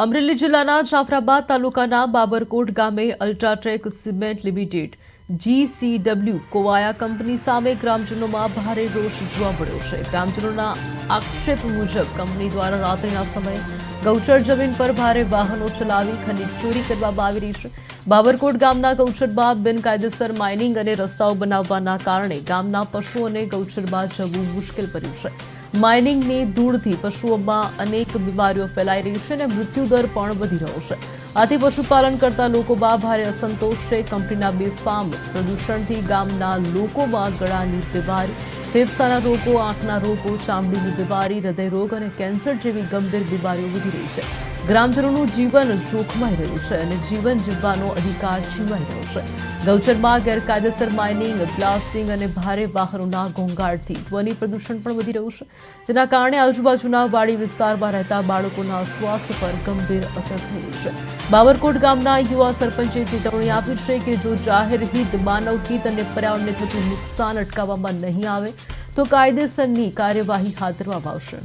અમરેલી જિલ્લાના જાફરાબાદ તાલુકાના બાબરકોટ ગામે UltraTech cement limited GCW Kovaya company સામે ગ્રામજનોમાં ભારે રોષ જોવા મળ્યો છે। ગ્રામજનોના આક્ષેપ મુજબ કંપની દ્વારા રાત્રિના સમયે ગૌચર જમીન પર ભારે વાહનો ચલાવી ખનીજ ચોરી કરવામાં આવી રહી છે। બાબરકોટ ગામના ગૌચરમાં બિનકાયદેસર માઇનિંગ અને રસ્તાઓ બનાવવાના કારણે ગામના પશુઓને ગૌચરમાં જવું મુશ્કેલ પડ્યું છે। માઇનિંગની ધૂળથી પશુઓમાં અનેક બીમારીઓ ફેલાઈ રહી છે અને મૃત્યુદર પણ વધી રહ્યો છે। આથી પશુપાલન કરતા લોકોમાં ભારે અસંતોષ છે। કંપનીના બેફામ પ્રદૂષણથી ગામના લોકોમાં ગળાની બીમારી, ફેફસાના રોગો, આંખના રોગો, ચામડીની બીમારી, હૃદયરોગ અને કેન્સર જેવી ગંભીર બીમારીઓ વધી રહી છે। ગ્રામજનોનું જીવન જોખમાઈ રહ્યું છે અને જીવન જીવવાનો અધિકાર છીનવાઈ રહ્યો છે। ગૌચરમાં ગેરકાયદેસર માઇનિંગ, બ્લાસ્ટિંગ અને ભારે વાહનોના ઘોંઘાટથી ધ્વનિ પ્રદૂષણ પણ વધી રહ્યું છે, જેના કારણે આજુબાજુના વાડી વિસ્તારમાં રહેતા બાળકોના સ્વાસ્થ્ય પર ગંભીર અસર થઈ રહી છે। બાબરકોટ ગામના યુવા સરપંચે ચેતવણી આપી છે કે જો જાહેર હિત, માનવ હિત અને પર્યાવરણને થતું નુકસાન અટકાવવામાં નહીં આવે તો કાયદેસરની કાર્યવાહી હાથ ધરવામાં આવશે।